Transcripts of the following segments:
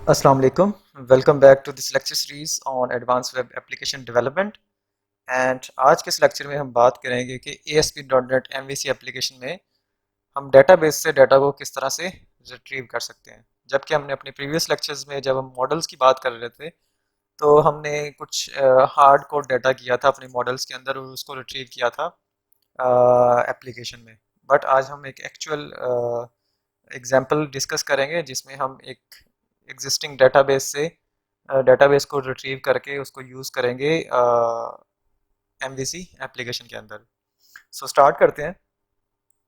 Assalamu alaikum. Welcome back to this lecture series on advanced web application development. And आज के इस lecture में हम बात करेंगे कि ASP.NET MVC एप्लीकेशन में हम डेटाबेस से डाटा को किस तरह से रिट्रीव कर सकते हैं। जबकि हमने अपने प्रीवियस लेक्चर्स में जब हम मॉडल्स की बात कर रहे थे तो हमने कुछ हार्ड कोड डाटा किया था अपने मॉडल्स के अंदर और उसको रिट्रीव किया था एप्लीकेशन में। बट आज हम एक एक्चुअल एग्जाम्पल डिस्कस करेंगे जिसमें हम एक एग्जिस्टिंग डेटाबेस से डेटाबेस को रिट्रीव करके उसको यूज़ करेंगे MVC एप्लीकेशन के अंदर। सो स्टार्ट करते हैं।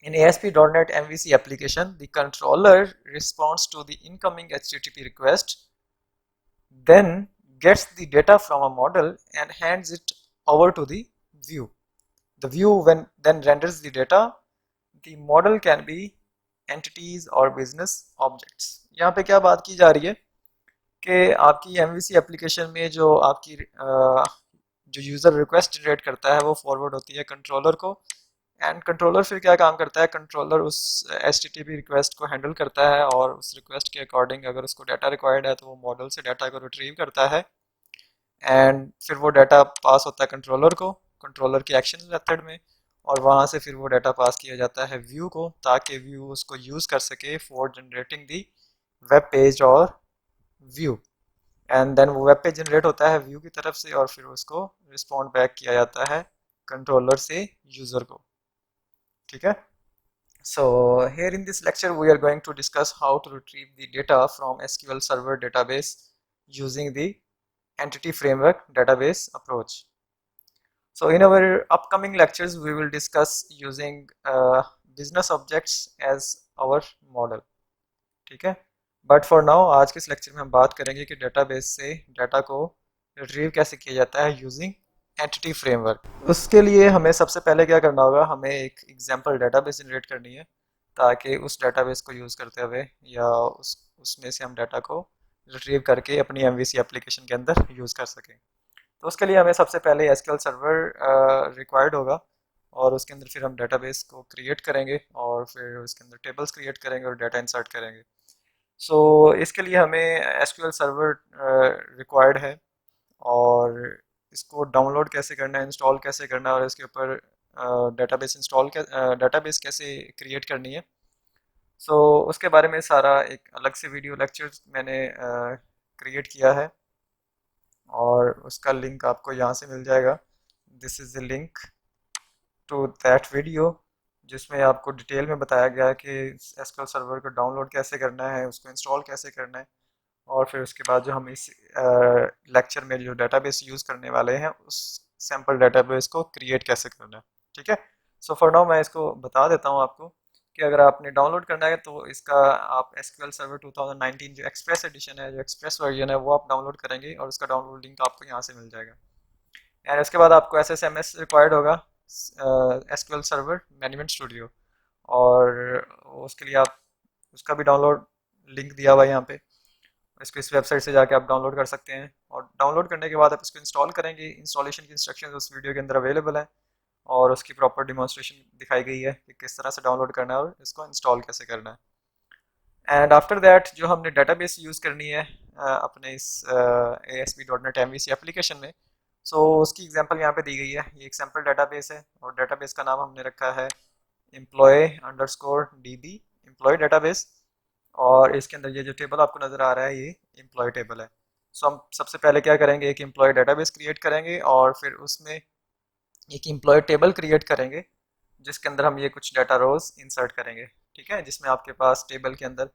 In ASP.NET MVC application, the controller responds to the incoming HTTP request, then gets the data from a model and hands it over to the view. The view then renders the data. The model can be entities or business objects. यहाँ पे क्या बात की जा रही है कि आपकी MVC एप्लीकेशन में जो आपकी जो यूज़र रिक्वेस्ट जनरेट करता है वो फॉरवर्ड होती है कंट्रोलर को। एंड कंट्रोलर फिर क्या काम करता है, कंट्रोलर उस HTTP रिक्वेस्ट को हैंडल करता है और उस रिक्वेस्ट के अकॉर्डिंग अगर उसको डाटा रिक्वायर्ड है तो वो मॉडल से डाटा को रिट्रीव करता है एंड फिर वो डाटा पास होता है कंट्रोलर को, कंट्रोलर की एक्शन मेथड में, और वहाँ से फिर वो डाटा पास किया जाता है व्यू को ताकि व्यू उसको यूज़ कर सके for generating the web page और व्यू। एंड देन वो वेब पेज जनरेट होता है व्यू की तरफ से और फिर उसको रिस्पॉन्ड बैक किया जाता है कंट्रोलर से यूज़र को। ठीक है। So here in this lecture we are going to discuss how to retrieve the data from SQL Server database using the entity framework database approach. So in our upcoming lectures we will discuss using business objects as our model. ठीक है। But for now आज के इस lecture में हम बात करेंगे कि डेटाबेस से डाटा को रिट्रीव कैसे किया जाता है यूजिंग एंटिटी फ्रेमवर्क। उसके लिए हमें सबसे पहले क्या करना होगा, हमें एक एग्जांपल डेटाबेस जनरेट करनी है ताकि उस डेटाबेस को यूज़ करते हुए या उसमें से हम डाटा को रिट्रीव करके अपनी MVC एप्लीकेशन के अंदर यूज़ कर सकें। तो उसके लिए हमें सबसे पहले SQL सर्वर रिक्वायर्ड होगा और उसके अंदर फिर हम डेटाबेस को क्रिएट करेंगे और फिर उसके अंदर टेबल्स क्रिएट करेंगे और डाटा इंसर्ट करेंगे। सो इसके लिए हमें SQL सर्वर रिक्वायर्ड है और इसको डाउनलोड कैसे करना है, इंस्टॉल कैसे करना है और इसके ऊपर डेटाबेस कैसे क्रिएट करनी है। उसके बारे में सारा एक अलग से वीडियो लेक्चर मैंने क्रिएट किया है और उसका लिंक आपको यहाँ से मिल जाएगा। This is the link to that video जिसमें आपको डिटेल में बताया गया है कि SQL सर्वर को डाउनलोड कैसे करना है, उसको इंस्टॉल कैसे करना है और फिर उसके बाद जो हम इस लेक्चर में जो डेटाबेस यूज़ करने वाले हैं उस सैम्पल डेटाबेस को क्रिएट कैसे करना है। ठीक है। सो फॉर नाउ मैं इसको बता देता हूँ आपको कि अगर आपने डाउनलोड करना है तो इसका आप SQL सर्वर 2019 जो एक्सप्रेस एडिशन है, जो एक्सप्रेस वर्जन है वो आप डाउनलोड करेंगे और उसका डाउनलोड लिंक आपको यहाँ से मिल जाएगा। एंड उसके बाद आपको SSMS रिक्वायर्ड होगा, SQL सर्वर मैनेजमेंट स्टूडियो, और उसके लिए आप उसका भी डाउनलोड लिंक दिया हुआ है यहाँ पे। इसको इस वेबसाइट से जाके आप डाउनलोड कर सकते हैं और डाउनलोड करने के बाद आप इसको इंस्टॉल करेंगे। इंस्टॉलेशन की इंस्ट्रक्शंस उस वीडियो के अंदर अवेलेबल है और उसकी प्रॉपर डिमॉन्स्ट्रेशन दिखाई गई है कि किस तरह से डाउनलोड करना है और इसको इंस्टॉल कैसे करना है। एंड आफ्टर दैट जो हमने डेटाबेस यूज़ करनी है अपने इस ASP.NET MVC एप्लीकेशन में, उसकी एग्जांपल यहाँ पे दी गई है। ये एक सैम्पल डेटाबेस है और डेटाबेस का नाम हमने रखा है employee_db एम्प्लॉय डेटाबेस, और इसके अंदर ये जो टेबल आपको नज़र आ रहा है ये एम्प्लॉय टेबल है। हम सबसे पहले क्या करेंगे, एक एम्प्लॉय डेटाबेस क्रिएट करेंगे और फिर उसमें एक एम्प्लॉय टेबल क्रिएट करेंगे जिसके अंदर हम ये कुछ डाटा रोज इंसर्ट करेंगे। ठीक है, जिसमें आपके पास टेबल के अंदर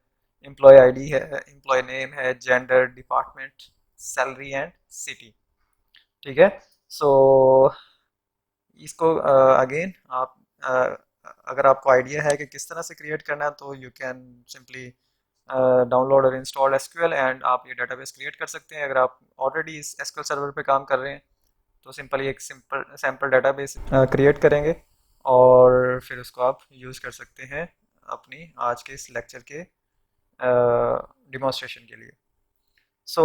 एम्प्लॉय आईडी है, एम्प्लॉय नेम है, gender, department, salary and city. ठीक है। सो इसको अगेन आप अगर आपको आइडिया है कि किस तरह से क्रिएट करना है तो यू कैन सिंपली डाउनलोड और इंस्टॉल SQL एंड आप ये डेटाबेस क्रिएट कर सकते हैं। अगर आप ऑलरेडी इस SQL सर्वर पे काम कर रहे हैं तो सिंपली एक सिंपल सैम्पल डेटाबेस क्रिएट करेंगे और फिर उसको आप यूज़ कर सकते हैं अपनी आज के इस लेक्चर के डिमॉन्स्ट्रेशन के लिए। सो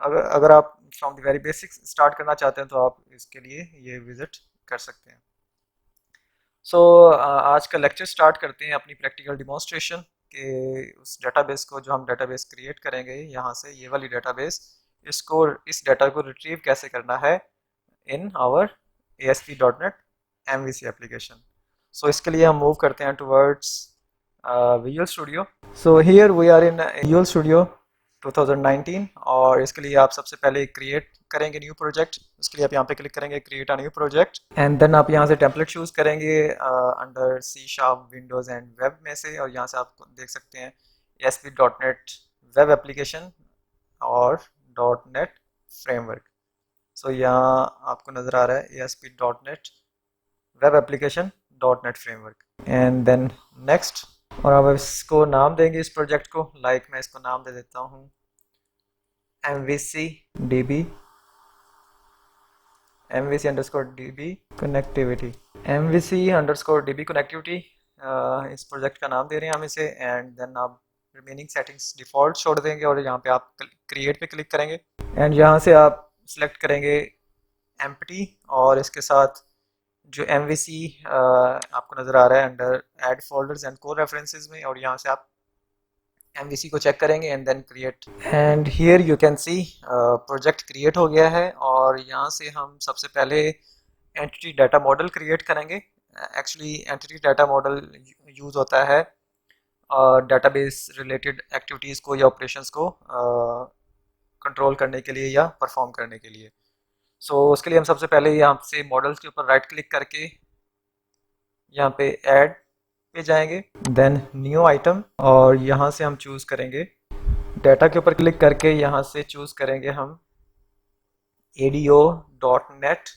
अगर अगर आप from the very basics start करना चाहते हैं तो आप इसके लिए ये विज़िट कर सकते हैं। आज का लेक्चर स्टार्ट करते हैं अपनी प्रैक्टिकल डिमॉन्स्ट्रेशन कि उस डेटाबेस को, जो हम डेटाबेस क्रिएट करेंगे यहाँ से, ये वाली डेटाबेस, इसको, इस डाटा को रिट्रीव कैसे करना है in our ASP.NET MVC application. So इसके लिए हम मूव करते हैं towards Visual Studio। So here we are in Visual Studio 2019, और इसके लिए आप सबसे पहले क्रिएट करेंगे न्यू प्रोजेक्ट। उसके लिए आप यहाँ पे क्लिक करेंगे create a new project, and then आप यहाँ से टेम्पलेट चूज करेंगे under C# Windows and web में से, और यहाँ से आप देख सकते हैं ASP.NET वेब एप्लीकेशन और .NET फ्रेमवर्क। सो यहाँ आपको नज़र आ रहा है ASP.NET web application .NET framework, and then next. और अब इसको नाम देंगे इस प्रोजेक्ट को, लाइक मैं इसको नाम दे देता हूँ MVC _DB connectivity, MVC _DB connectivity इस प्रोजेक्ट का नाम दे रहे हैं हम इसे। एंड देन आप रिमेनिंग सेटिंग्स डिफ़ॉल्ट छोड़ देंगे, और यहाँ पे आप क्रिएट पे क्लिक करेंगे, एंड यहाँ से आप सिलेक्ट करेंगे एम्प्टी, और इसके साथ जो MVC आपको नज़र आ रहा है under add folders and core references में, और यहाँ से आप MVC को चेक करेंगे and then create, and here you can see project create हो गया है। और यहाँ से हम सबसे पहले एंटिटी डाटा मॉडल क्रिएट करेंगे। Actually entity data model use होता है डाटाबेस रिलेटेड एक्टिविटीज़ को या ऑपरेशंस को कंट्रोल करने के लिए या परफॉर्म करने के लिए। सो उसके लिए हम सबसे पहले यहाँ से मॉडल्स के ऊपर राइट क्लिक करके यहाँ पे ऐड पे जाएंगे, देन न्यू आइटम, और यहाँ से हम चूज़ करेंगे डाटा के ऊपर क्लिक करके यहाँ से चूज़ करेंगे हम ADO.NET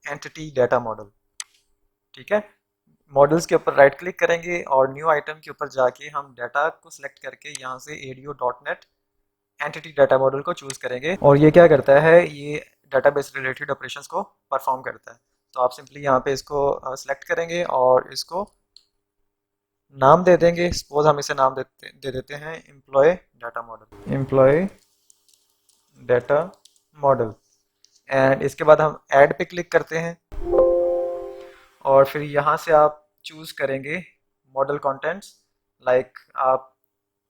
एंटिटी डाटा मॉडल। ठीक है, मॉडल्स के ऊपर राइट क्लिक करेंगे और न्यू आइटम के ऊपर जाके हम डाटा को सिलेक्ट करके यहाँ से ADO.NET एंटिटी डाटा मॉडल को चूज़ करेंगे, और ये क्या करता है, ये डाटाबेस रिलेटेड ऑपरेशंस को परफॉर्म करता है। तो आप सिंपली यहाँ पे इसको सिलेक्ट करेंगे और इसको नाम दे देंगे। सपोज हम इसे नाम दे देते हैं एम्प्लॉय डाटा मॉडल, एंड इसके बाद हम ऐड पे क्लिक करते हैं, और फिर यहाँ से आप चूज़ करेंगे मॉडल कंटेंट्स, लाइक आप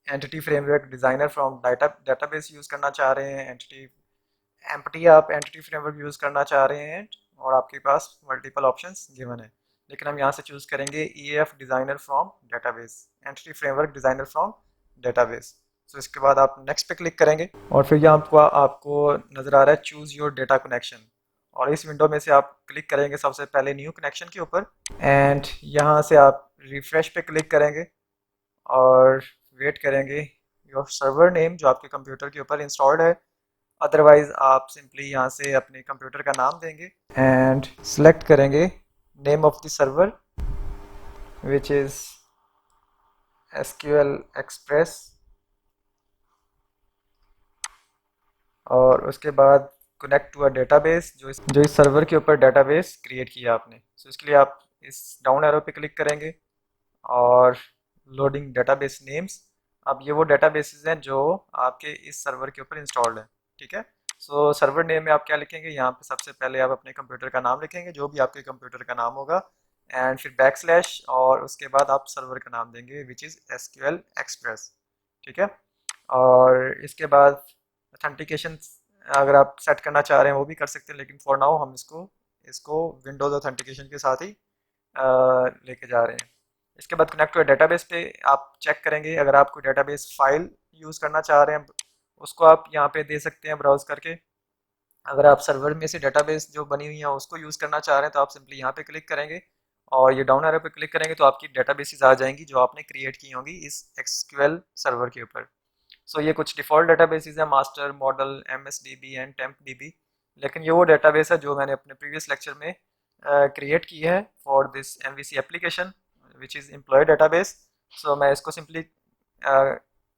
entity framework designer from database use करना चाह रहे हैं, एम्प्टी आप एंटिटी फ्रेमवर्क यूज़ करना चाह रहे हैं, और आपके पास मल्टीपल ऑप्शंस गिवन है, लेकिन हम यहाँ से चूज़ करेंगे EAF designer from database, entity framework designer from database. So इसके बाद आप नेक्स्ट पे क्लिक करेंगे, और फिर यहाँ आपको नज़र आ रहा है चूज़ योर डेटा कनेक्शन, और इस विंडो में से आप क्लिक करेंगे सबसे पहले न्यू कनेक्शन के ऊपर, एंड यहाँ से आप रिफ्रेश पे क्लिक करेंगे और वेट करेंगे योर सर्वर नेम जो आपके कंप्यूटर के ऊपर इंस्टॉल्ड है। अदरवाइज आप सिंपली यहाँ से अपने कंप्यूटर का नाम देंगे एंड सेलेक्ट करेंगे name of the server which is SQL express, और उसके बाद कनेक्ट टू अ डेटाबेस, जो इस सर्वर के ऊपर डेटाबेस क्रिएट किया आपने। सो इसके लिए आप इस डाउन एरो पे क्लिक करेंगे और लोडिंग डेटाबेस नेम्स। अब ये वो डेटाबेसेस हैं जो आपके इस सर्वर के ऊपर इंस्टॉल्ड हैं। ठीक है, सो सर्वर नेम में आप क्या लिखेंगे, यहाँ पे सबसे पहले आप अपने कंप्यूटर का नाम लिखेंगे, जो भी आपके कंप्यूटर का नाम होगा, एंड फिर बैकस्लैश, और उसके बाद आप सर्वर का नाम देंगे विच इज़ SQL एक्सप्रेस। ठीक है, और इसके बाद ऑथेंटिकेशन अगर आप सेट करना चाह रहे हैं वो भी कर सकते हैं, लेकिन फॉर नाउ हम इसको विंडोज़ ऑथेंटिकेशन के साथ ही लेके जा रहे हैं। इसके बाद कनेक्ट टू डेटाबेस पे आप चेक करेंगे, अगर आप कोई डेटाबेस फाइल यूज़ करना चाह रहे हैं उसको आप यहाँ पे दे सकते हैं ब्राउज करके। अगर आप सर्वर में से डेटाबेस जो बनी हुई है उसको यूज़ करना चाह रहे हैं तो आप सिंपली यहाँ पे क्लिक करेंगे और ये डाउन एरो पे क्लिक करेंगे तो आपकी डेटाबेसेस आ जाएंगी जो आपने क्रिएट की होंगी इस SQL सर्वर के ऊपर। सो ये कुछ डिफ़ॉल्ट डेटाबेसेस हैं, master, model, MSDB and TempDB, लेकिन ये वो डेटाबेस है जो मैंने अपने प्रीवियस लेक्चर में क्रिएट की है for this MVC application which is employee database. So मैं इसको सिंपली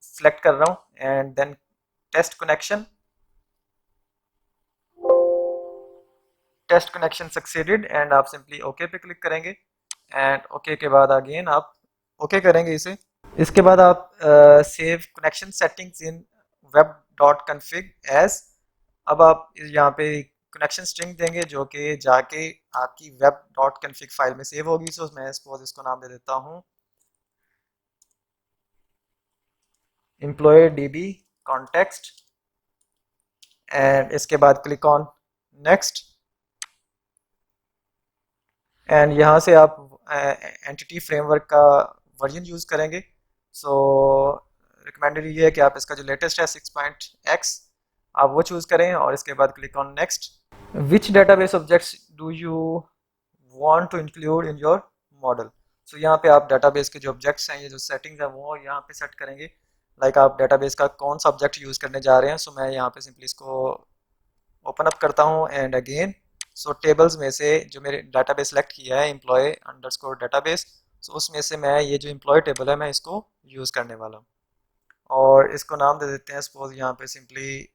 सेलेक्ट कर रहा हूँ and then test connection succeeded, and आप सिंपली ओके पे क्लिक करेंगे, एंड ओके के बाद अगेन आप ओके करेंगे इसे। इसके बाद आप save connection settings in web.config as, अब आप यहाँ पे कनेक्शन स्ट्रिंग देंगे जो कि जाके आपकी web.config फाइल में सेव होगी। सो मैं सपोज इसको नाम दे देता हूँ एम्प्लॉय DB कॉन्टेक्स्ट एंड इसके बाद क्लिक ऑन नेक्स्ट एंड यहाँ से आप एंटिटी फ्रेमवर्क का वर्जन यूज़ करेंगे। सो रिकमेंडेड ये है कि आप इसका जो लेटेस्ट है 6.x आप वो चूज़ करें और इसके बाद click on next. Which database objects do you want to include in your model. So यहाँ पे आप डेटाबेस के जो ऑब्जेक्ट्स हैं, ये जो सेटिंग्स हैं वो यहाँ पे सेट करेंगे। लाइक आप डेटाबेस का कौन सा ऑब्जेक्ट यूज़ करने जा रहे हैं। सो मैं यहाँ पे सिंपली इसको ओपन अप करता हूँ एंड अगेन सो टेबल्स में से जो मेरे डेटाबेस सेलेक्ट किया है एम्प्लॉय अंडरस्कोर डेटाबेस, सो उसमें से मैं ये जो एम्प्लॉय टेबल है मैं इसको यूज़ करने वाला हूँ और इसको नाम दे देते हैं सपोज यहाँ पे सिंपली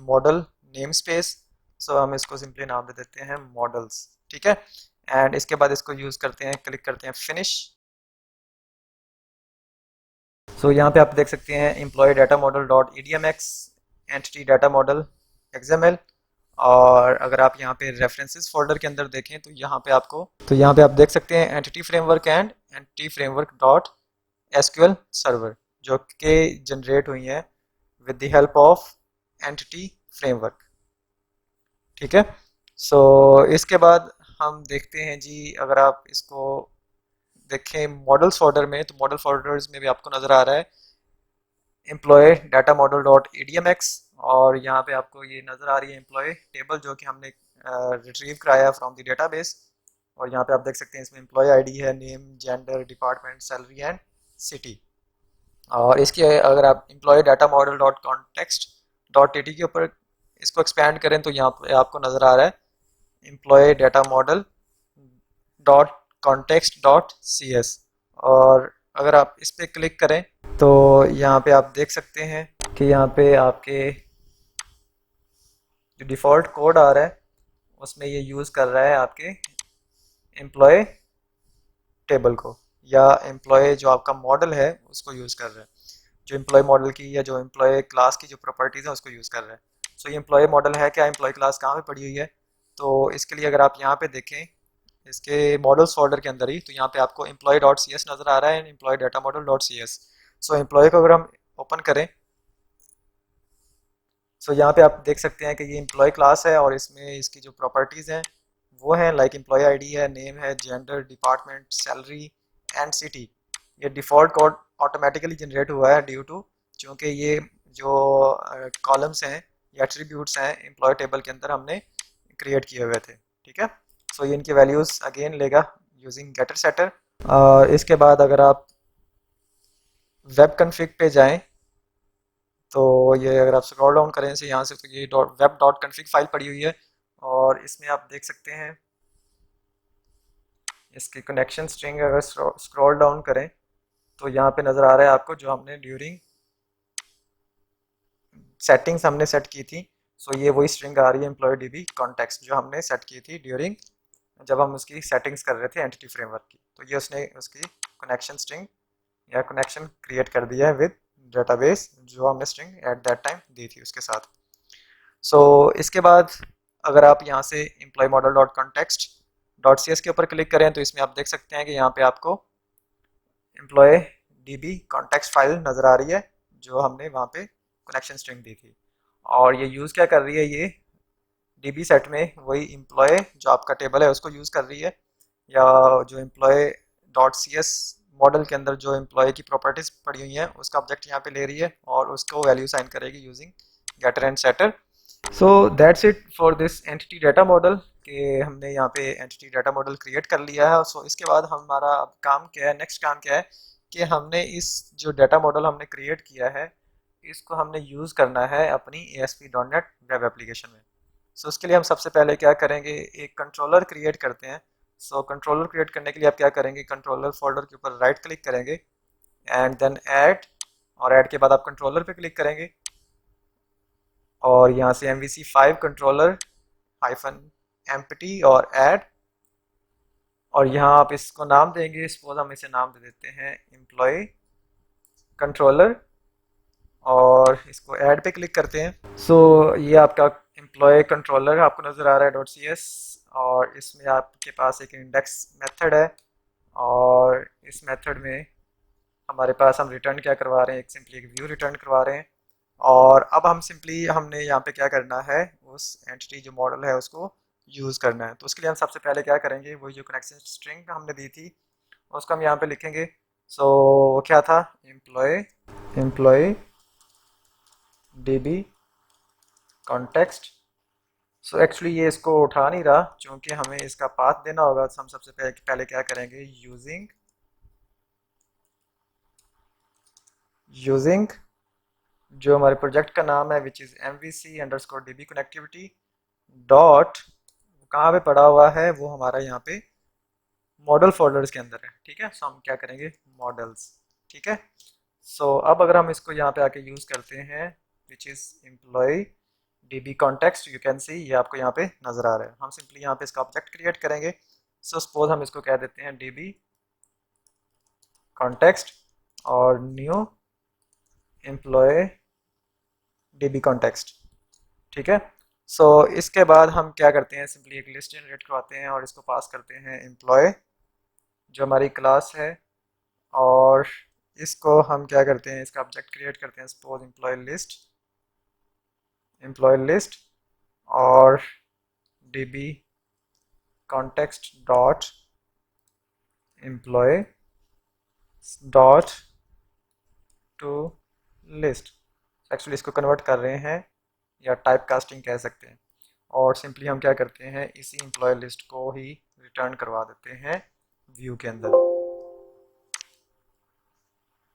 मॉडल नेम स्पेस। सो हम इसको सिंपली नाम दे देते हैं मॉडल्स, ठीक है। एंड इसके बाद इसको यूज़ करते हैं, क्लिक करते हैं फिनिश। सो यहाँ पे आप देख सकते हैं employee data model dot EDMX entity data model XML। और अगर आप यहाँ पे रेफरेंसेस फोल्डर के अंदर देखें तो यहाँ पे आप देख सकते हैं entity framework and entity framework dot SQL server जो कि जनरेट हुई हैं with the help of entity framework, ठीक है। सो इसके बाद हम देखते हैं जी, अगर आप इसको देखें मॉडल्स फोल्डर में तो मॉडल फोल्डर्स में भी आपको नज़र आ रहा है employee data model dot EDMX और यहाँ पे आपको ये नज़र आ रही है एम्प्लॉय टेबल जो कि हमने रिट्रीव कराया फ्रॉम द डेटाबेस। और यहाँ पे आप देख सकते हैं इसमें एम्प्लॉय आईडी है, name, gender, department, salary and city. और इसके अगर आप employee data model dot context dot TT के ऊपर इसको एक्सपैंड करें तो यहाँ पे आपको नज़र आ रहा है employee data model dot context dot CS। और अगर आप इस पर क्लिक करें तो यहाँ पे आप देख सकते हैं कि यहाँ पे आपके जो डिफ़ॉल्ट कोड आ रहा है उसमें ये यूज़ कर रहा है आपके एम्प्लॉय टेबल को या एम्प्लॉय जो आपका मॉडल है उसको यूज़ कर रहा है, जो एम्प्लॉय मॉडल की या जो एम्प्लॉय क्लास की जो प्रॉपर्टीज़ हैं उसको यूज़ कर रहा है। सो ये एम्प्लॉय मॉडल है क्या, एम्प्लॉय क्लास कहाँ पे पड़ी हुई है, तो इसके लिए अगर आप यहाँ पे देखें इसके मॉडल्स फोल्डर के अंदर ही तो यहाँ पे आपको एम्प्लॉय डॉट CS नज़र आ रहा है, employee data model dot CS। So employee को अगर हम ओपन करें सो यहाँ पे आप देख सकते हैं कि ये एम्प्लॉय क्लास है और इसमें इसकी जो प्रॉपर्टीज़ हैं वो हैं लाइक एम्प्लॉय आईडी है, नेम है, gender, department, salary and city. ये डिफ़ॉल्ट कोड ऑटोमेटिकली जनरेट हुआ है ड्यू टू चूँकि ये जो कॉलम्स हैं या एट्रीब्यूट्स हैं एम्प्लॉय टेबल के अंदर हमने क्रिएट किए हुए थे, ठीक है। सो ये इनकी वैल्यूज़ अगेन लेगा यूजिंग गेटर सेटर। इसके बाद अगर आप वेब कन्फिग पे जाएं तो ये अगर आप स्क्रॉल डाउन करें से यहाँ से तो ये वेब डॉट कन्फिग फाइल पड़ी हुई है और इसमें आप देख सकते हैं इसकी कनेक्शन स्ट्रिंग अगर स्क्रॉल डाउन करें तो यहाँ पे नज़र आ रहा है आपको जो हमने ड्यूरिंग सेटिंग्स हमने सेट की थी। सो ये वही स्ट्रिंग आ रही है एम्प्लॉय DB कॉन्टेक्स्ट जो हमने सेट की थी ड्यूरिंग जब हम उसकी सेटिंग्स कर रहे थे एंटिटी फ्रेमवर्क की, तो ये उसने उसकी कनेक्शन स्ट्रिंग या कनेक्शन क्रिएट कर दिया है विद डेटाबेस जो हमने स्ट्रिंग एट दैट टाइम दी थी उसके साथ। सो इसके बाद अगर आप यहाँ से employee model dot context dot CS के ऊपर क्लिक करें तो इसमें आप देख सकते हैं कि यहाँ पे आपको एम्प्लॉय DB कॉन्टेक्स्ट फाइल नज़र आ रही है जो हमने वहाँ पे कनेक्शन स्ट्रिंग दी थी। और ये यूज़ क्या कर रही है, ये DB सेट में वही एम्प्लॉय जो आपका टेबल है उसको यूज़ कर रही है या जो एम्प्लॉय डॉट CS मॉडल के अंदर जो एम्प्लॉय की प्रॉपर्टीज़ पड़ी हुई हैं उसका ऑब्जेक्ट यहाँ पे ले रही है और उसको वैल्यू साइन करेगी using getter and setter. So that's it for this entity data model कि हमने यहाँ पे एंटिटी डाटा मॉडल क्रिएट कर लिया है। सो इसके बाद हमारा अब काम क्या है, नेक्स्ट काम क्या है कि हमने इस जो डाटा मॉडल हमने क्रिएट किया है इसको हमने यूज़ करना है अपनी ASP.NET वेब एप्लीकेशन में। सो उसके लिए हम सबसे पहले क्या करेंगे, एक कंट्रोलर क्रिएट करते हैं। सो कंट्रोलर क्रिएट करने के लिए आप क्या करेंगे, कंट्रोलर फोल्डर के ऊपर राइट क्लिक करेंगे एंड देन ऐड, और ऐड के बाद आप कंट्रोलर पे क्लिक करेंगे और यहाँ से MVC5 कंट्रोलर -empty और ऐड, और यहाँ आप इसको नाम देंगे, सपोज हम इसे नाम दे देते हैं एम्प्लॉय कंट्रोलर और इसको ऐड पे क्लिक करते हैं। सो ये आपका एम्प्लॉय कंट्रोलर आपको नज़र आ रहा है .cs और इसमें आपके पास एक इंडेक्स मेथड है और इस मेथड में हमारे पास हम रिटर्न क्या करवा रहे हैं, एक सिंपली एक व्यू रिटर्न करवा रहे हैं। और अब हम सिंपली हमने यहाँ पे क्या करना है, उस एंटिटी जो मॉडल है उसको यूज़ करना है। तो उसके लिए हम सबसे पहले क्या करेंगे, वही जो कनेक्शन स्ट्रिंग हमने दी थी उसको हम यहाँ पे लिखेंगे। सो क्या था, employee DB context. So actually ये इसको उठा नहीं रहा, क्योंकि हमें इसका पाथ देना होगा। तो हम सबसे पहले क्या करेंगे, यूजिंग जो हमारे प्रोजेक्ट का नाम है which is MVC_DB connectivity dot, कहाँ पे पड़ा हुआ है वो हमारा यहाँ पे मॉडल फोल्डर्स के अंदर है। ठीक है, सो हम क्या करेंगे, मॉडल्स। ठीक है, सो अब अगर हम इसको यहाँ पे आके यूज़ करते हैं which is employee DB context, you can see ये आपको यहाँ पे नज़र आ रहा है। हम सिंपली यहाँ पे इसका ऑब्जेक्ट क्रिएट करेंगे। सो सपोज हम इसको कह देते हैं DB कॉन्टेक्स्ट और न्यू एम्प्लॉय DB कॉन्टेक्स्ट। ठीक है, सो इसके बाद हम क्या करते हैं, सिंपली एक लिस्ट जनरेट करवाते हैं और इसको पास करते हैं एम्प्लॉय जो हमारी क्लास है। और इसको हम क्या करते हैं, इसका ऑब्जेक्ट क्रिएट करते हैं, सपोज एम्प्लॉय लिस्ट और DB context dot employ dot to list. Actually इसको कन्वर्ट कर रहे हैं या टाइप कास्टिंग कह सकते हैं। और सिंपली हम क्या करते हैं, इसी एम्प्लॉय लिस्ट को ही रिटर्न करवा देते हैं व्यू के अंदर।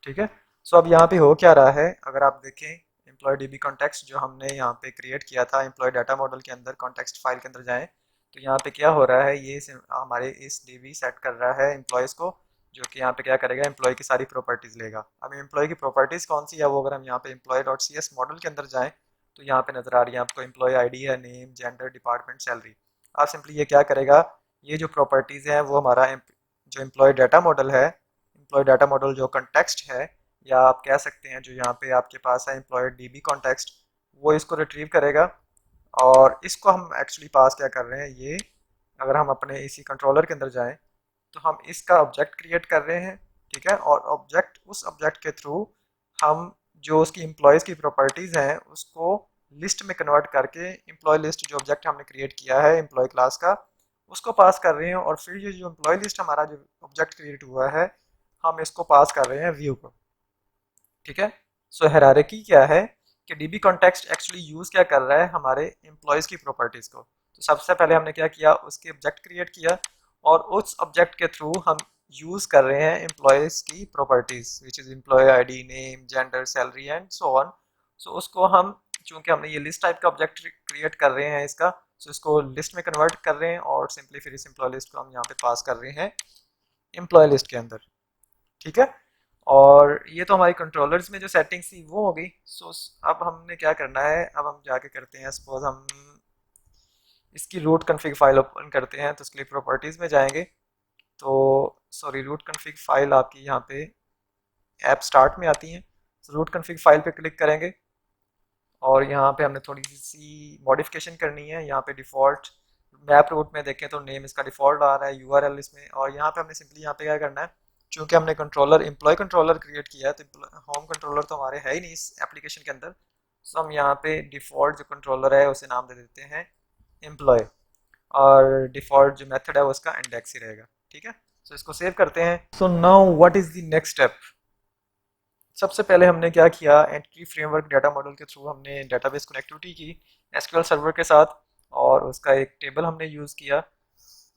ठीक है, सो अब यहाँ पे हो क्या रहा है, अगर आप देखें एम्प्लॉय DB कॉन्टेक्स्ट जो हमने यहाँ पे क्रिएट किया था एम्प्लॉय डाटा मॉडल के अंदर, कॉन्टेक्स्ट फाइल के अंदर जाएं तो यहाँ पे क्या हो रहा है, ये हमारे इस DB सेट कर रहा है एम्प्लॉयज़ को, जो कि यहाँ पे क्या करेगा, एम्प्लॉय की सारी प्रॉपर्टीज़ लेगा। अब एम्प्लॉय की प्रॉपर्टीज़ कौन सी है, वो अगर हम यहाँ पे एम्प्लॉय.cs मॉडल के अंदर जाएँ तो यहाँ पे नज़र आ रही है आपको, एम्प्लॉय ID है, नेम, जेंडर, डिपार्टमेंट, सैलरी। अब सिंपली ये क्या करेगा, ये जो प्रॉपर्टीज़ हैं वो हमारा जो एम्प्लॉय डाटा मॉडल है, एम्प्लॉय डाटा मॉडल जो कंटेक्स्ट है, या आप कह सकते हैं जो यहाँ पे आपके पास है एम्प्लॉय DB कॉन्टेक्स्ट, वो इसको रिट्रीव करेगा। और इसको हम एक्चुअली पास क्या कर रहे हैं, ये अगर हम अपने इसी कंट्रोलर के अंदर जाएं तो हम इसका ऑब्जेक्ट क्रिएट कर रहे हैं। ठीक है, और उस ऑब्जेक्ट के थ्रू हम जो उसकी एम्प्लॉयज़ की प्रॉपर्टीज़ हैं उसको लिस्ट में कन्वर्ट करके एम्प्लॉय लिस्ट जो ऑब्जेक्ट हमने क्रिएट किया है एम्प्लॉय क्लास का, उसको पास कर रहे हैं। और फिर ये जो एम्प्लॉय लिस्ट हमारा जो ऑब्जेक्ट क्रिएट हुआ है, हम इसको पास कर रहे हैं व्यू को। ठीक है, सो हायरार्की क्या है कि DB कॉन्टेक्स्ट एक्चुअली यूज़ क्या कर रहा है, हमारे एम्प्लॉयज़ की प्रॉपर्टीज़ को। तो सबसे पहले हमने क्या किया, उसके ऑब्जेक्ट क्रिएट किया और उस ऑब्जेक्ट के थ्रू हम यूज़ कर रहे हैं एम्प्लॉयज़ की properties which is employee ID, name, gender, salary and so on. So उसको हम, चूँकि हमने ये लिस्ट टाइप का ऑब्जेक्ट क्रिएट कर रहे हैं इसका, सो इसको लिस्ट में कन्वर्ट कर रहे हैं और सिंपली फिर इस एम्प्लॉय लिस्ट को हम यहाँ पे पास कर रहे हैं एम्प्लॉय लिस्ट के अंदर। ठीक है, और ये तो हमारी कंट्रोलर्स में जो सेटिंग्स थी वो हो गई। सो अब हमने क्या करना है, अब हम जाके करते हैं, सपोज हम इसकी रूट कन्फिग फाइल ओपन करते हैं। तो उसके लिए प्रॉपर्टीज़ में जाएंगे, तो सॉरी रूट कन्फिग फाइल आपकी यहाँ पे ऐप स्टार्ट में आती है। रूट कन्फिग फाइल पे क्लिक करेंगे और यहाँ पे हमने थोड़ी सी मॉडिफिकेशन करनी है। यहाँ पे डिफ़ॉल्ट मैप रूट में देखें तो नेम इसका डिफ़ॉल्ट आ रहा है, URL इसमें, और यहाँ पे हमने सिंपली यहाँ पे क्या करना है, चूँकि हमने कंट्रोलर एम्प्लॉय कंट्रोलर क्रिएट किया है तो होम कंट्रोलर तो हमारे है ही नहीं इस एप्लीकेशन के अंदर। सो हम यहाँ पे डिफ़ॉल्ट जो कंट्रोलर है उसे नाम दे देते हैं एम्प्लॉय, और डिफ़ॉल्ट जो मेथड है वो उसका इंडेक्स ही रहेगा। ठीक है, सो इसको सेव करते हैं। So now what is the next step. सबसे पहले हमने क्या किया, एंटिटी फ्रेमवर्क डाटा मॉडल के थ्रू हमने डेटाबेस कनेक्टिविटी की SQL सर्वर के साथ, और उसका एक टेबल हमने यूज़ किया।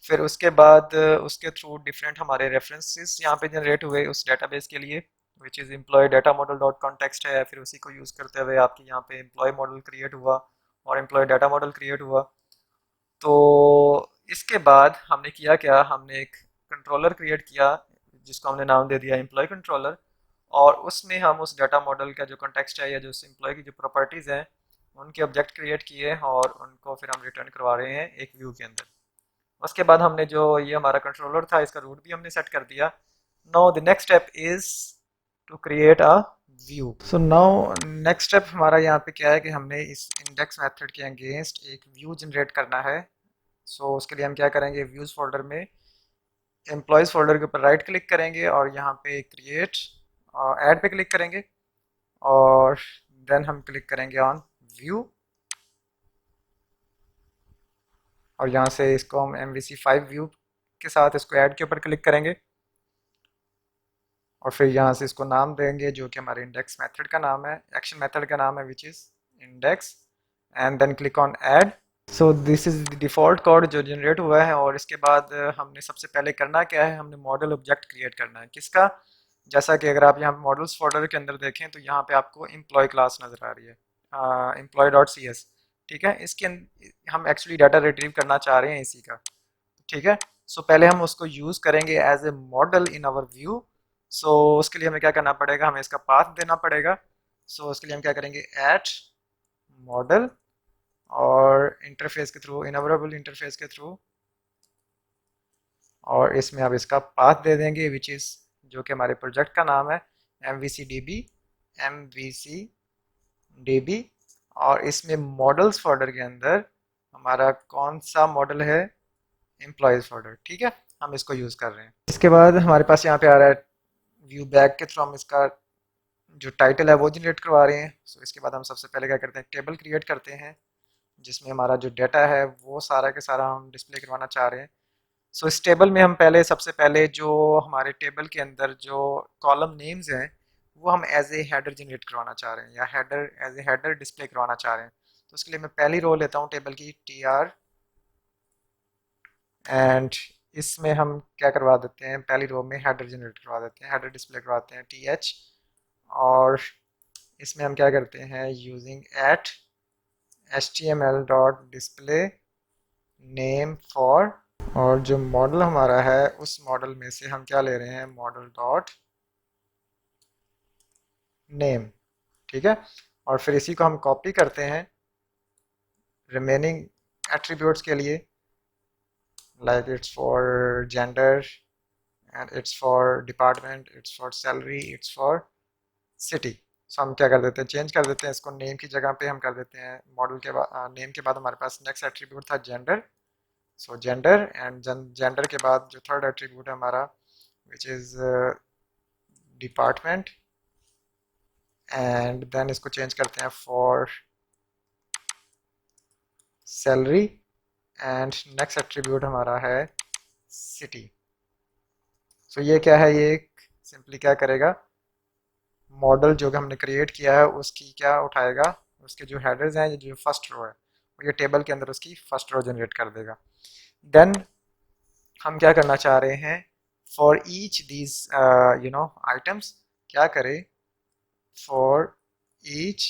फिर उसके बाद उसके थ्रू डिफरेंट हमारे रेफरेंसेस यहाँ पे जनरेट हुए उस डेटाबेस के लिए, which is employee data model dot context है। फिर उसी को यूज़ करते हुए आपकी यहाँ पे एम्प्लॉय मॉडल क्रिएट हुआ और एम्प्लॉय डाटा मॉडल क्रिएट हुआ। तो इसके बाद हमने किया क्या, हमने एक कंट्रोलर क्रिएट किया जिसको हमने नाम दे दिया एम्प्लॉय कंट्रोलर, और उसमें हम उस डाटा मॉडल का जो कॉन्टेक्स्ट है या जो उस एम्प्लॉय की जो प्रॉपर्टीज़ हैं उनके ऑब्जेक्ट क्रिएट किए और उनको फिर हम रिटर्न करवा रहे हैं एक व्यू के अंदर। उसके बाद हमने जो ये हमारा कंट्रोलर था इसका रूट भी हमने सेट कर दिया। Now the next step is to create a view. So now next step हमारा यहाँ पे क्या है कि हमने इस इंडेक्स मेथड के अगेंस्ट एक व्यू जनरेट करना है। सो उसके लिए हम क्या करेंगे, व्यूज़ फोल्डर में एम्प्लॉयज़ फोल्डर के ऊपर राइट क्लिक करेंगे और यहाँ पे क्रिएट ऐड पे क्लिक करेंगे और देन हम क्लिक करेंगे ऑन व्यू और यहाँ से इसको हम MVC5 व्यू के साथ इसको ऐड के ऊपर क्लिक करेंगे और फिर यहाँ से इसको नाम देंगे जो कि हमारे इंडेक्स मेथड का नाम है, एक्शन मेथड का नाम है which is index, and then click on add. So this is the default code जो जनरेट हुआ है और इसके बाद हमने सबसे पहले करना क्या है, हमने मॉडल ऑब्जेक्ट क्रिएट करना है। किसका? जैसा कि अगर आप यहाँ मॉडल्स फोल्डर के अंदर देखें तो यहाँ पे आपको एम्प्लॉय क्लास नज़र आ रही है, एम्प्लॉय डॉट सी एस। ठीक है, इसके हम एक्चुअली डाटा रिट्रीव करना चाह रहे हैं इसी का। ठीक है, सो पहले हम उसको यूज़ करेंगे as a model in our view. So उसके लिए हमें क्या करना पड़ेगा, हमें इसका पाथ देना पड़ेगा। सो उसके लिए हम क्या करेंगे, ऐट मॉडल और इंटरफेस के थ्रू, इनएबलेबल इंटरफेस के थ्रू, और इसमें अब इसका पाथ दे देंगे विच इज़ जो कि हमारे प्रोजेक्ट का नाम है MVC DB, और इसमें मॉडल्स फोल्डर के अंदर हमारा कौन सा मॉडल है, एम्प्लॉयज़ फोल्डर। ठीक है, हम इसको यूज़ कर रहे हैं। इसके बाद हमारे पास यहाँ पे आ रहा है व्यू बैक के थ्रू हम इसका जो टाइटल है वो जनरेट करवा रहे हैं। सो इसके बाद हम सबसे पहले क्या करते हैं, टेबल क्रिएट करते हैं जिसमें हमारा जो डाटा है वो सारा के सारा हम डिस्प्ले करवाना चाह रहे हैं। सो इस टेबल में हम पहले सबसे पहले जो हमारे टेबल के अंदर जो कॉलम नेम्स हैं वो हम एज ए हेडर जनरेट करवाना चाह रहे हैं या header as a header display करवाना चाह रहे हैं। तो उसके लिए मैं पहली रो लेता हूँ टेबल की TR, एंड इसमें हम क्या करवा देते हैं, पहली रो में हेडर जनरेट करवा देते हैं, हेडर डिस्प्ले करवाते हैं TH, और इसमें हम क्या करते हैं, using at HTML dot display name for, और जो मॉडल हमारा है उस मॉडल में से हम क्या ले रहे हैं, मॉडल डॉट नेम। ठीक है, और फिर इसी को हम कॉपी करते हैं रिमेनिंग एट्रीब्यूट्स के लिए, like it's for gender and it's for department, it's for salary, it's for city. So हम क्या कर देते हैं, चेंज कर देते हैं इसको, नेम की जगह पे हम कर देते हैं मॉडल के बाद, नेम के बाद हमारे पास नेक्स्ट एट्रीब्यूट था gender. So gender, and gender के बाद जो थर्ड एट्रीब्यूट है हमारा which is department, and then इसको चेंज करते हैं for salary, and next attribute हमारा है सिटी। सो ये क्या है, ये सिंपली क्या करेगा, मॉडल जो हमने क्रिएट किया है उसकी क्या उठाएगा, उसके जो हेडर्स हैं, ये जो फर्स्ट रो है वो ये टेबल के अंदर उसकी फर्स्ट रो जनरेट कर देगा। देन हम क्या करना चाह रहे हैं, फॉर ईच दीज आइटम्स क्या करें, फॉर ईच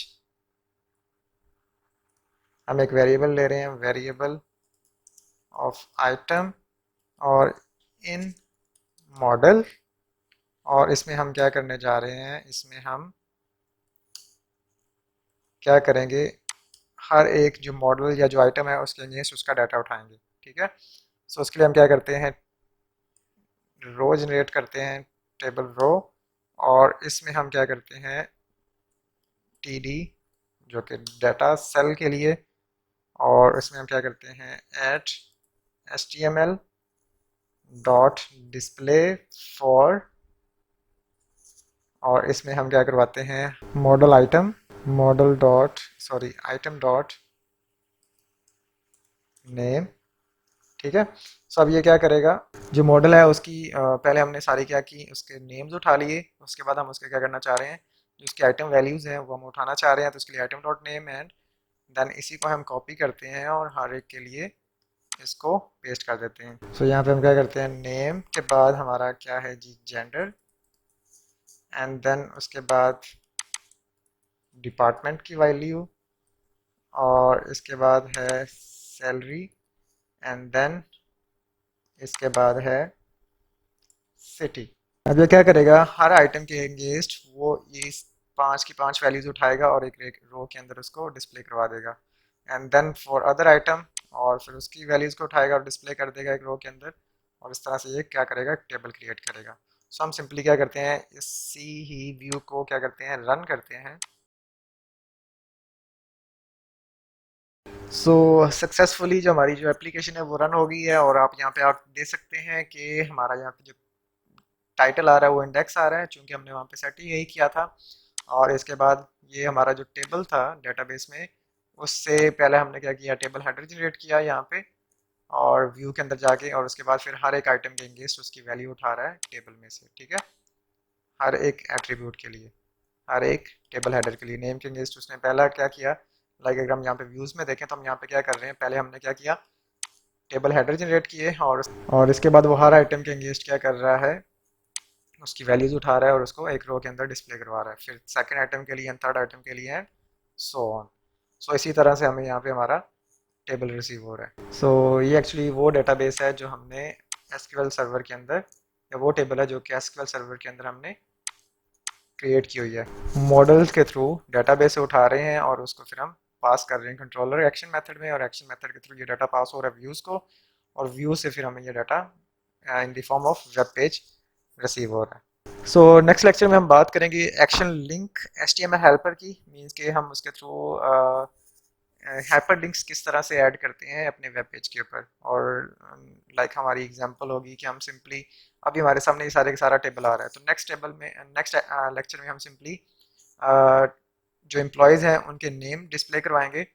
हम एक वेरिएबल ले रहे हैं, वेरिएबल ऑफ आइटम, और इन मॉडल, और इसमें हम क्या करने जा रहे हैं, इसमें हम क्या करेंगे, हर एक जो मॉडल या जो आइटम है उसके अगेंस्ट उसका डाटा उठाएंगे। ठीक है, सो उसके लिए हम क्या करते हैं, रो जनरेट करते हैं, टेबल रो, और इसमें हम क्या करते हैं TD जो कि डाटा सेल के लिए, और इसमें हम क्या करते हैं at HTML dot display for, और इसमें हम क्या करवाते हैं, model item, model dot sorry item dot name. ठीक है, सो अब ये क्या करेगा, जो मॉडल है उसकी पहले हमने सारी क्या की, उसके नेम्स उठा लिए, उसके बाद हम उसके क्या करना चाह रहे हैं, जो उसकी आइटम वैल्यूज़ हैं वो हम उठाना चाह रहे हैं, तो उसके लिए item dot name, and then इसी को हम कॉपी करते हैं और हर एक के लिए इसको पेस्ट कर देते हैं। सो यहाँ पे हम क्या करते हैं, नेम के बाद हमारा क्या है जी, जेंडर, एंड देन उसके बाद डिपार्टमेंट की वैल्यू, और इसके बाद है सैलरी, एंड देन इसके बाद है सिटी। अब ये क्या करेगा, हर आइटम के अगेंस्ट वो ये पांच की पांच वैल्यूज उठाएगा और एक रो के अंदर उसको डिस्प्ले करवा देगा, and then for other item, और फिर उसकी वैल्यूज को उठाएगा और डिस्प्ले कर देगा एक रो के अंदर, और इस तरह से ये क्या करेगा, टेबल क्रिएट करेगा। सो हम सिंपली क्या करते हैं, इसी ही व्यू को क्या करते हैं, रन करते हैं। सो सक्सेसफुली जो हमारी जो एप्लीकेशन है वो रन हो गई है, और आप यहाँ पे आप देख सकते हैं कि हमारा यहाँ पे जो टाइटल आ रहा है वो इंडेक्स आ रहा है, चूँकि हमने वहाँ पे सेट ही यही किया था। और इसके बाद ये हमारा जो टेबल था डेटाबेस में, उससे पहले हमने क्या किया, टेबल हेडर जनरेट किया यहाँ पे और व्यू के अंदर जाके, और उसके बाद फिर हर एक आइटम के अगेंस्ट उसकी वैल्यू उठा रहा है टेबल में से, ठीक है। हर एक एट्रीब्यूट के लिए, हर एक टेबल हेडर के लिए नेम के अगेंस्ट उसने पहला क्या किया। लाइक अगर हम यहाँ पे व्यूज़ में देखें तो हम यहाँ पे क्या कर रहे हैं, पहले हमने क्या किया, टेबल हेडर जनरेट किए और इसके बाद वो हर आइटम के अगेंस्ट क्या कर रहा है, उसकी वैल्यूज उठा रहा है और उसको एक रो के अंदर डिस्प्ले करवा रहा है, फिर सेकंड आइटम के लिए एंड थर्ड आइटम के लिए एंड सो ऑन। सो इसी तरह से हमें यहाँ पे हमारा टेबल रिसीव हो रहा है। सो ये एक्चुअली वो डेटाबेस है जो हमने एसक्यूएल सर्वर के अंदर, या वो टेबल है जो कि एसक्यूएल सर्वर के अंदर हमने क्रिएट की हुई है। मॉडल्स के थ्रू डेटाबेस से उठा रहे हैं और उसको फिर हम पास कर रहे हैं कंट्रोलर एक्शन मेथड में, और एक्शन मेथड के थ्रू ये डाटा पास हो रहा है व्यूज़ को, और व्यू से फिर हमें ये data in the form of web page receive हो रहा है। सो नेक्स्ट लेक्चर में हम बात करेंगे एक्शन लिंक HTML हेल्पर की, मींस के हम उसके थ्रू हाइपर लिंक्स किस तरह से ऐड करते हैं अपने वेब पेज के ऊपर। और लाइक हमारी एग्जांपल होगी कि हम सिंपली, अभी हमारे सामने ये सारे का सारा टेबल आ रहा है, तो नेक्स्ट लेक्चर में हम सिंपली जो एम्प्लॉयज़ हैं उनके नेम डिस्प्ले करवाएंगे,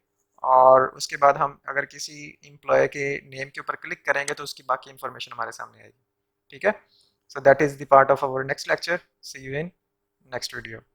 और उसके बाद हम अगर किसी एम्प्लॉय के नेम के ऊपर क्लिक करेंगे तो उसकी बाकी इन्फॉर्मेशन हमारे सामने आएगी, ठीक है। So that is the part of our next lecture. See you in next video.